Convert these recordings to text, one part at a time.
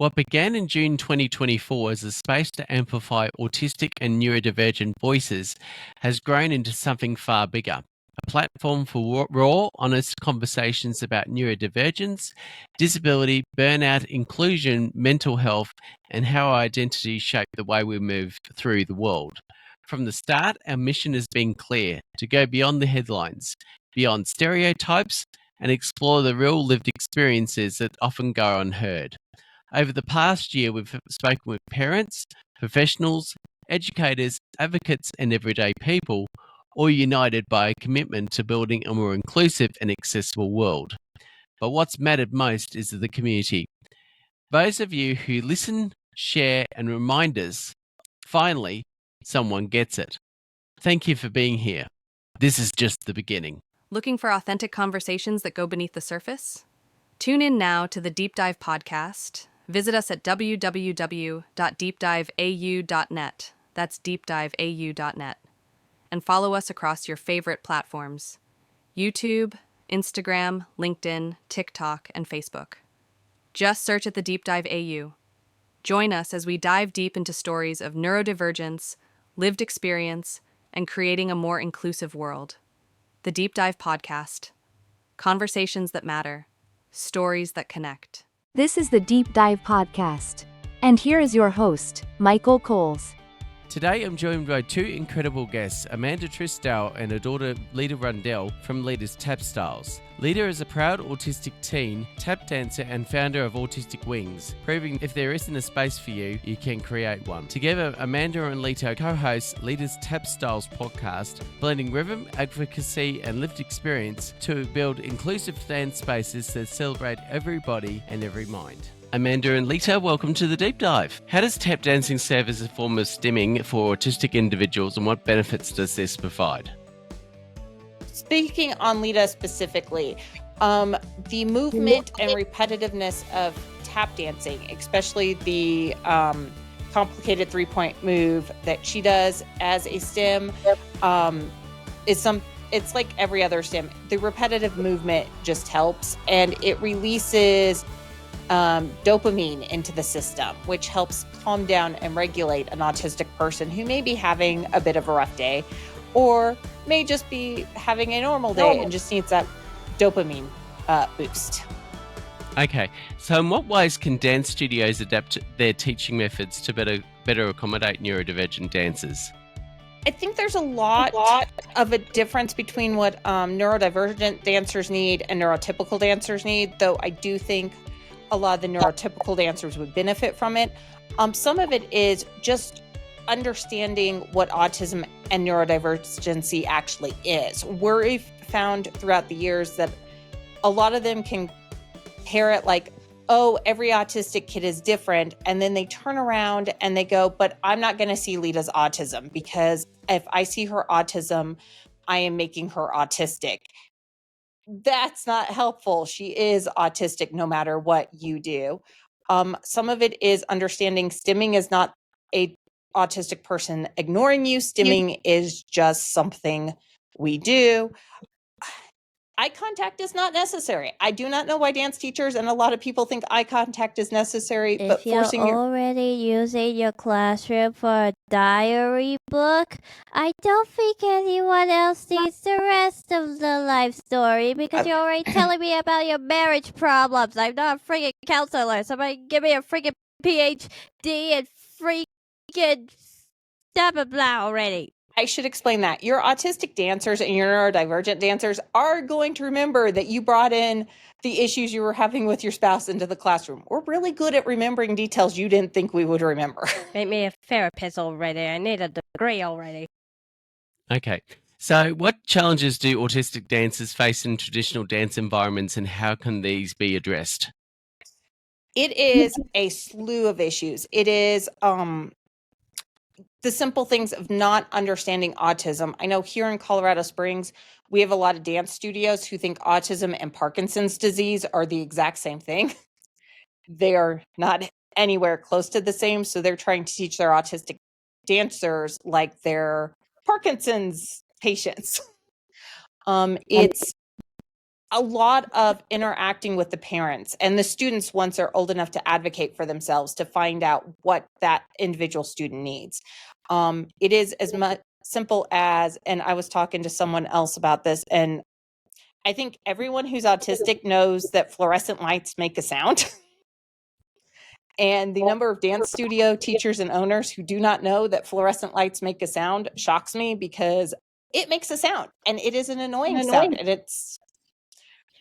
What began in June 2024 as a space to amplify autistic and neurodivergent voices has grown into something far bigger. A platform for raw, honest conversations about neurodivergence, disability, burnout, inclusion, mental health, and how our identities shape the way we move through the world. From the start, our mission has been clear: to go beyond the headlines, beyond stereotypes, and explore the real lived experiences that often go unheard. Over the past year, we've spoken with parents, professionals, educators, advocates, and everyday people, all united by a commitment to building a more inclusive and accessible world. But what's mattered most is the community. Those of you who listen, share, and remind us, finally, someone gets it. Thank you for being here. This is just the beginning. Looking for authentic conversations that go beneath the surface? Tune in now to the Deep Dive podcast. Visit us at www.deepdiveau.net. That's deepdiveau.net. And follow us across your favorite platforms: YouTube, Instagram, LinkedIn, TikTok, and Facebook. Just search at the Deep Dive AU. Join us as we dive deep into stories of neurodivergence, lived experience, and creating a more inclusive world. The Deep Dive podcast. Conversations that matter. Stories that connect. This is the Deep Dive podcast. And here is your host, Michael Coles. Today I'm joined by two incredible guests, Amanda Trisdale and her daughter Leta Rundell from Leta's Tap Styles. Leta is a proud autistic teen, tap dancer and founder of Autistic Wings, proving if there isn't a space for you, you can create one. Together, Amanda and Leta co-host Leta's Tap Styles podcast, blending rhythm, advocacy and lived experience to build inclusive dance spaces that celebrate every body and every mind. Amanda and Leta, welcome to the Deep Dive. How does tap dancing serve as a form of stimming for autistic individuals, and what benefits does this provide? Speaking on Leta specifically, the movement and repetitiveness of tap dancing, especially the complicated three-point move that she does as a stim, it's like every other stim. The repetitive movement just helps, and it releases dopamine into the system, which helps calm down and regulate an autistic person who may be having a bit of a rough day or may just be having a normal day and just needs that dopamine boost. Okay, so in what ways can dance studios adapt their teaching methods to better accommodate neurodivergent dancers? I think there's a lot of a difference between what neurodivergent dancers need and neurotypical dancers need, though I do think a lot of the neurotypical dancers would benefit from it. Some of it is just understanding what autism and neurodivergency actually is. We've found throughout the years that a lot of them can pair it like, oh, every autistic kid is different. And then they turn around and they go, but I'm not going to see Leta's autism, because if I see her autism, I am making her autistic. That's not helpful. She is autistic no matter what you do. Some of it is understanding stimming is not a autistic person ignoring you. Stimming is just something we do. Eye contact is not necessary. I do not know why dance teachers and a lot of people think eye contact is necessary. If but you're already using your classroom for a diary book, I don't think anyone else needs the rest of the life story, because you're already telling me about your marriage problems. I'm not a freaking counselor. Somebody give me a freaking PhD and freaking blah blah blah already. I should explain that. Your autistic dancers and your neurodivergent dancers are going to remember that you brought in the issues you were having with your spouse into the classroom. We're really good at remembering details you didn't think we would remember. Make me a therapist already. I need a degree already. Okay, so what challenges do autistic dancers face in traditional dance environments, and how can these be addressed? It is a slew of issues. It is the simple things of not understanding autism. I know here in Colorado Springs, we have a lot of dance studios who think autism and Parkinson's disease are the exact same thing. They are not anywhere close to the same. So they're trying to teach their autistic dancers like they're Parkinson's patients. a lot of interacting with the parents and the students once they're old enough to advocate for themselves to find out what that individual student needs. It is as much simple as, and I was talking to someone else about this, and I think everyone who's autistic knows that fluorescent lights make a sound. And the number of dance studio teachers and owners who do not know that fluorescent lights make a sound shocks me, because it makes a sound and it is an annoying sound. And it's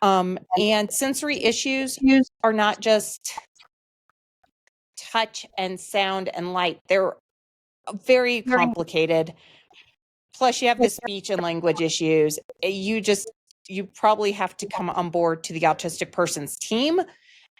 and sensory issues are not just touch and sound and light. They're very complicated. Plus you have the speech and language issues. You probably have to come on board to the autistic person's team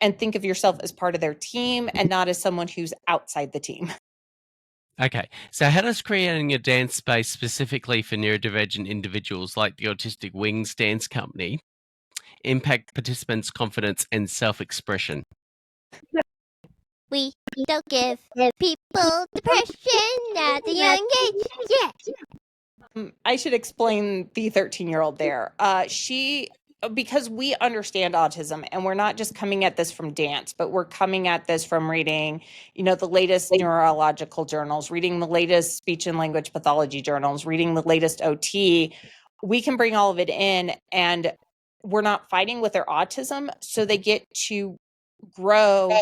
and think of yourself as part of their team and not as someone who's outside the team. Okay, so how does creating a dance space specifically for neurodivergent individuals like the Autistic Wings dance company impact participants' confidence and self-expression? We don't give people depression at a young age. Yeah. I should explain the 13-year-old there. Because we understand autism, and we're not just coming at this from dance, but we're coming at this from reading, the latest neurological journals, reading the latest speech and language pathology journals, reading the latest OT. We can bring all of it in, and we're not fighting with their autism, so they get to grow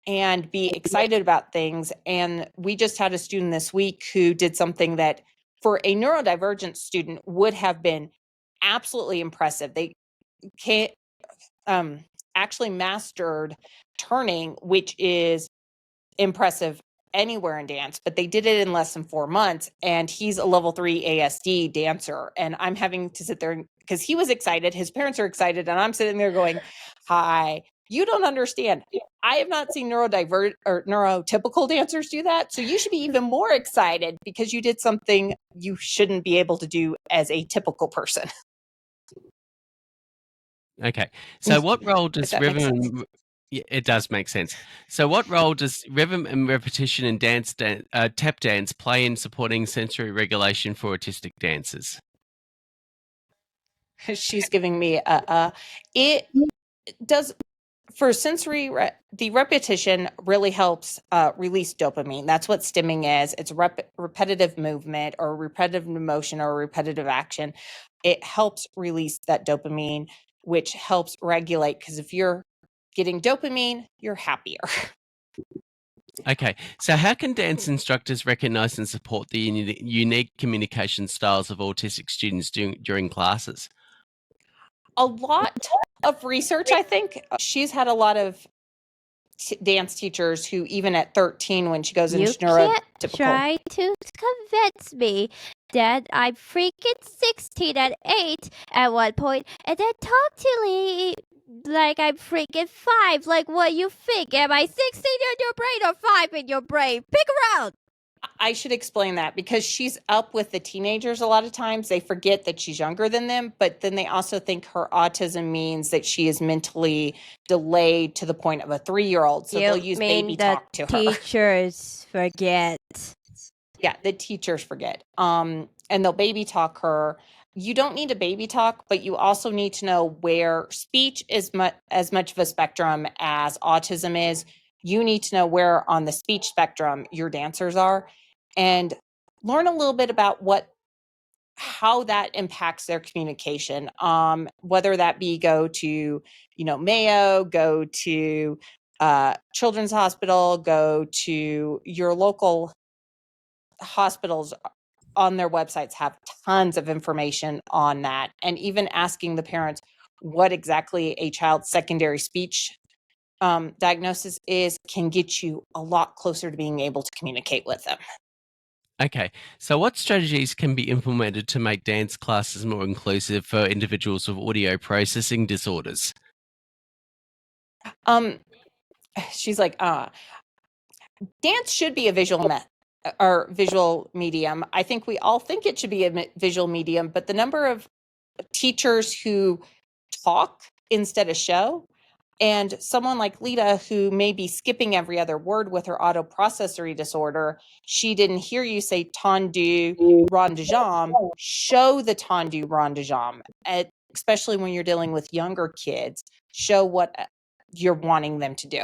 and be excited about things. And we just had a student this week who did something that for a neurodivergent student would have been absolutely impressive. They actually mastered turning, which is impressive anywhere in dance, but they did it in less than 4 months. And he's a level 3 ASD dancer. And I'm having to sit there because he was excited. His parents are excited. And I'm sitting there going, hi, you don't understand. I have not seen neurotypical dancers do that. So you should be even more excited because you did something you shouldn't be able to do as a typical person. Okay, so what role does rhythm? Yeah, it does make sense. So what role does rhythm and repetition in tap dance play in supporting sensory regulation for autistic dancers? She's giving me it does for sensory. The repetition really helps release dopamine. That's what stimming is. It's repetitive movement or repetitive motion or repetitive action. It helps release that dopamine, which helps regulate, because if you're getting dopamine, you're happier. Okay, so how can dance instructors recognize and support the unique communication styles of autistic students during classes? A lot of research, I think. She's had a lot of dance teachers who, even at 13, when she goes into neurotypical... You can't try to convince me that I'm freaking 16 at 8 at one point, and then talk to me like I'm freaking 5. Like, what you think? Am I 16 in your brain or 5 in your brain? Pick around. I should explain that, because she's up with the teenagers a lot of times. They forget that she's younger than them, but then they also think her autism means that she is mentally delayed to the point of a 3-year-old. So they'll use baby talk to her. Teachers forget. Yeah, the teachers forget. And they'll baby talk her. You don't need to baby talk, but you also need to know where speech is as much of a spectrum as autism is. You need to know where on the speech spectrum your dancers are, and learn a little bit about how that impacts their communication. Whether that be go to, Mayo, go to Children's Hospital, go to your local hospitals. On their websites have tons of information on that, and even asking the parents what exactly a child's secondary speech diagnosis can get you a lot closer to being able to communicate with them. Okay, so what strategies can be implemented to make dance classes more inclusive for individuals with audio processing disorders? She's like, dance should be a visual medium. I think we all think it should be a visual medium, but the number of teachers who talk instead of show, and someone like Leta, who may be skipping every other word with her autoprocessory disorder, she didn't hear you say tendu rond de jambe, show the tendu rond de jambe. especially when you're dealing with younger kids, show what you're wanting them to do.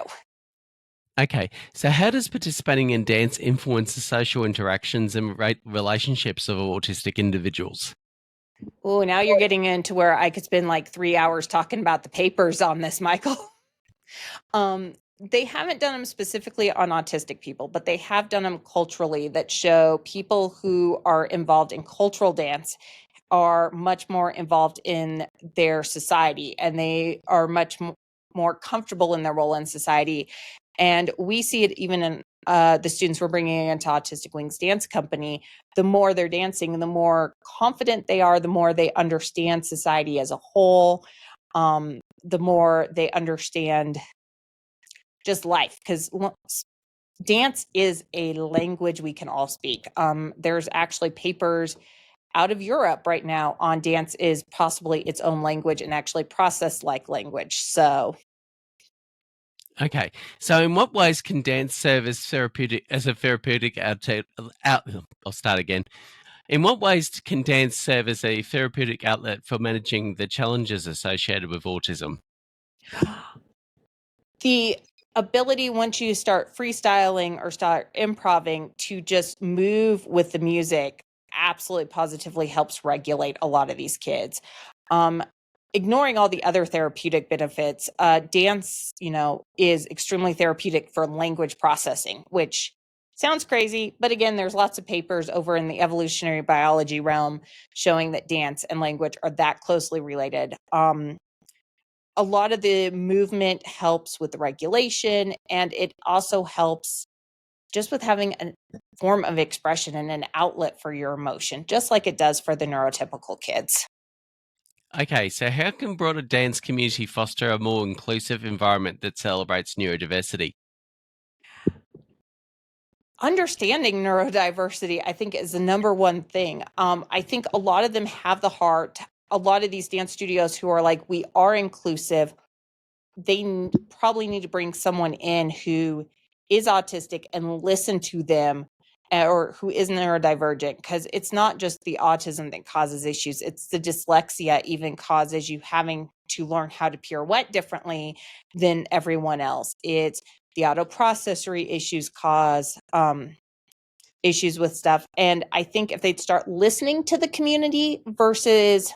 Okay, so how does participating in dance influence the social interactions and relationships of autistic individuals? Oh, now you're getting into where I could spend like 3 hours talking about the papers on this, Michael. They haven't done them specifically on autistic people, but they have done them culturally that show people who are involved in cultural dance are much more involved in their society, and they are much more comfortable in their role in society. And we see it even in the students we're bringing into Autistic Wings Dance Company. The more they're dancing, the more confident they are, the more they understand society as a whole, the more they understand just life, because dance is a language we can all speak. There's actually papers out of Europe right now on dance is possibly its own language and actually processed like language. So, Okay, so in what ways can dance serve as a therapeutic outlet? I'll start again. In what ways can dance serve as a therapeutic outlet for managing the challenges associated with autism? the ability, once you start freestyling or start improving, to just move with the music absolutely positively helps regulate a lot of these kids. Ignoring all the other therapeutic benefits, dance, is extremely therapeutic for language processing, which sounds crazy, but again, there's lots of papers over in the evolutionary biology realm showing that dance and language are that closely related. A lot of the movement helps with the regulation, and it also helps just with having a form of expression and an outlet for your emotion, just like it does for the neurotypical kids. Okay, so how can broader dance community foster a more inclusive environment that celebrates neurodiversity? Understanding neurodiversity, I think, is the number one thing. I think a lot of them have the heart. A lot of these dance studios who are like, we are inclusive, they probably need to bring someone in who is autistic and listen to them, or who is neurodivergent, because it's not just the autism that causes issues. It's the dyslexia even causes you having to learn how to pirouette differently than everyone else. It's the autoprocessory issues cause issues with stuff. And I think if they'd start listening to the community versus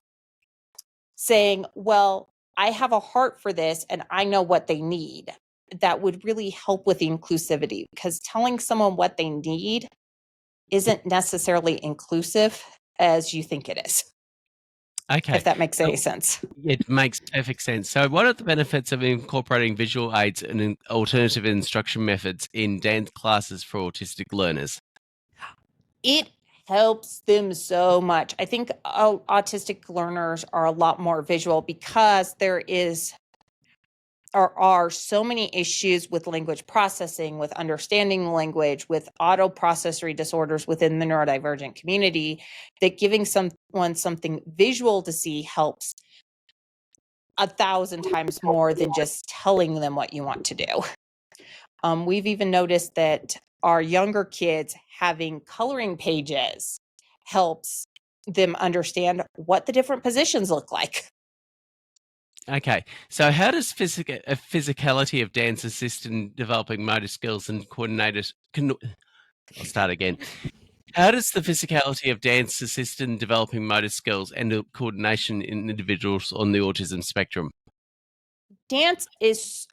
saying, well, I have a heart for this and I know what they need, that would really help with the inclusivity, because telling someone what they need isn't necessarily inclusive as you think it is, Okay, if that makes any so sense. it makes perfect sense. So, what are the benefits of incorporating visual aids and alternative instruction methods in dance classes for autistic learners? It helps them so much. I think autistic learners are a lot more visual because there are so many issues with language processing, with understanding language, with autoprocessory disorders within the neurodivergent community, that giving someone something visual to see helps 1,000 times more than just telling them what you want to do. We've even noticed that our younger kids having coloring pages helps them understand what the different positions look like. Okay, so how does physicality of dance assist in developing motor skills and coordinators? I'll start again. How does the physicality of dance assist in developing motor skills and coordination in individuals on the autism spectrum? Dance is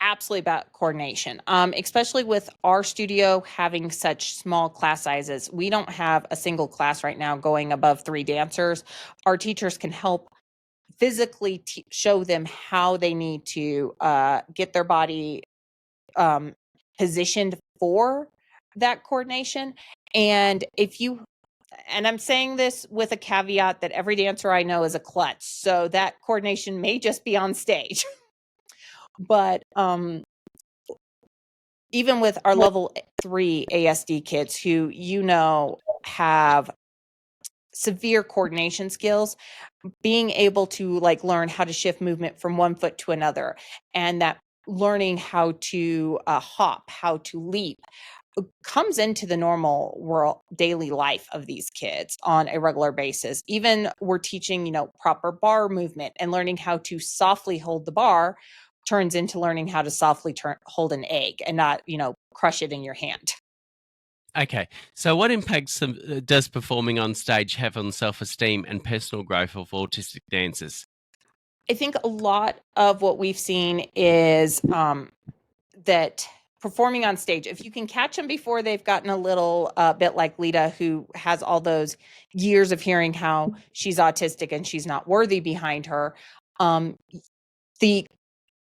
absolutely about coordination, especially with our studio having such small class sizes. We don't have a single class right now going above 3 dancers. Our teachers can help physically show them how they need to get their body positioned for that coordination. And I'm saying this with a caveat that every dancer I know is a klutz, so that coordination may just be on stage. But even with our level 3 ASD kids who have severe coordination skills, being able to learn how to shift movement from one foot to another, and that learning how to hop, how to leap, comes into the normal world, daily life of these kids on a regular basis. Even we're teaching, proper bar movement, and learning how to softly hold the bar turns into learning how to softly hold an egg and not, crush it in your hand. Okay, so what impacts does performing on stage have on self-esteem and personal growth of autistic dancers? I think a lot of what we've seen is that performing on stage, if you can catch them before they've gotten a little bit like Leta, who has all those years of hearing how she's autistic and she's not worthy behind her, the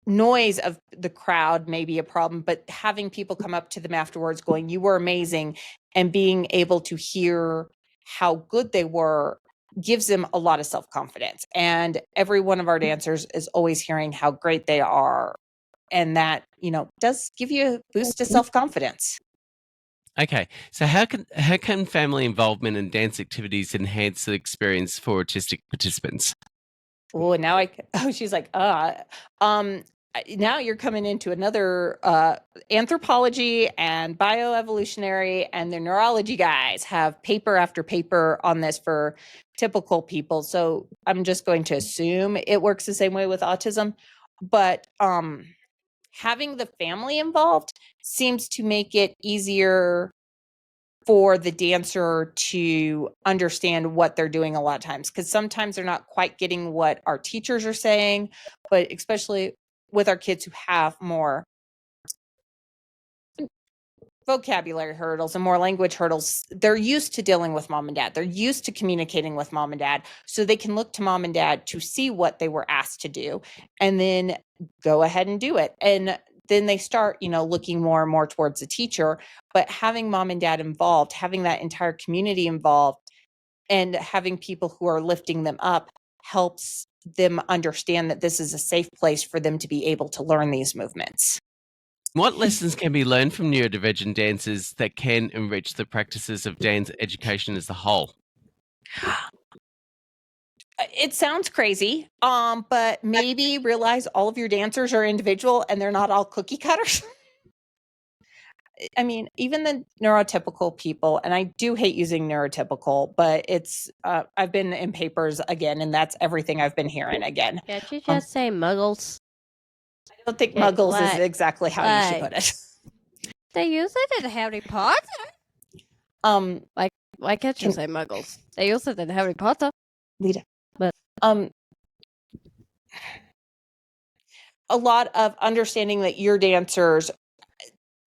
noise of the crowd may be a problem, but having people come up to them afterwards going, "You were amazing," and being able to hear how good they were gives them a lot of self-confidence. And every one of our dancers is always hearing how great they are. And that, does give you a boost to self-confidence. Okay, so how can family involvement in dance activities enhance the experience for autistic participants? Oh, now she's like, now you're coming into another anthropology and bioevolutionary, and the neurology guys have paper after paper on this for typical people. So I'm just going to assume it works the same way with autism, but having the family involved seems to make it easier for the dancer to understand what they're doing a lot of times, because sometimes they're not quite getting what our teachers are saying, but especially with our kids who have more vocabulary hurdles and more language hurdles, they're used to dealing with mom and dad. They're used to communicating with mom and dad, so they can look to mom and dad to see what they were asked to do and then go ahead and do it. And then they start, looking more and more towards the teacher. But having mom and dad involved, having that entire community involved, and having people who are lifting them up helps them understand that this is a safe place for them to be able to learn these movements. What lessons can be learned from neurodivergent dancers that can enrich the practices of dance education as a whole? It sounds crazy, but maybe realize all of your dancers are individual and they're not all cookie cutters. I mean, even the neurotypical people, and I do hate using neurotypical, but it's, I've been in papers again, and that's everything I've been hearing again. Can't you just say muggles? I don't think Yeah, muggles why? is exactly how you should put it. They use it in Harry Potter. Why can't you say muggles? They use it in Harry Potter. Leta. But a lot of understanding that your dancers,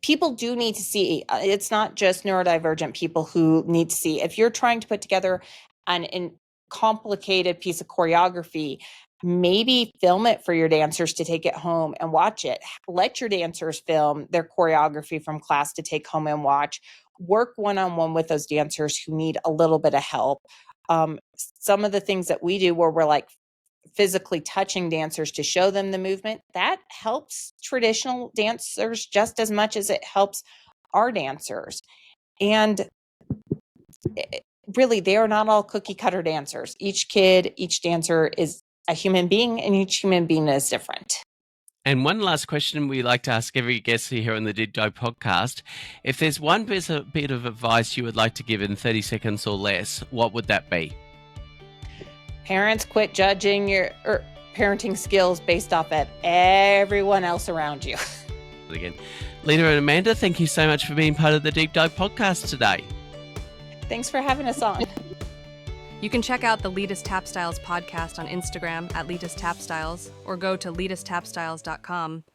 people do need to see. It's not just neurodivergent people who need to see. If you're trying to put together an complicated piece of choreography, maybe film it for your dancers to take it home and watch it. Let your dancers film their choreography from class to take home and watch. Work one-on-one with those dancers who need a little bit of help. Some of the things that we do where we're like physically touching dancers to show them the movement, that helps traditional dancers just as much as it helps our dancers. And really, they are not all cookie cutter dancers. Each kid, each dancer is a human being, and each human being is different. And one last question we like to ask every guest here on the Deep Dive podcast. If there's one bit of advice you would like to give in 30 seconds or less, what would that be? Parents, quit judging your parenting skills based off of everyone else around you. Again, Leta and Amanda, thank you so much for being part of the Deep Dive podcast today. Thanks for having us on. You can check out the Leta's Tap Styles podcast on Instagram at Leta's Tap Styles, or go to letastapstyles.com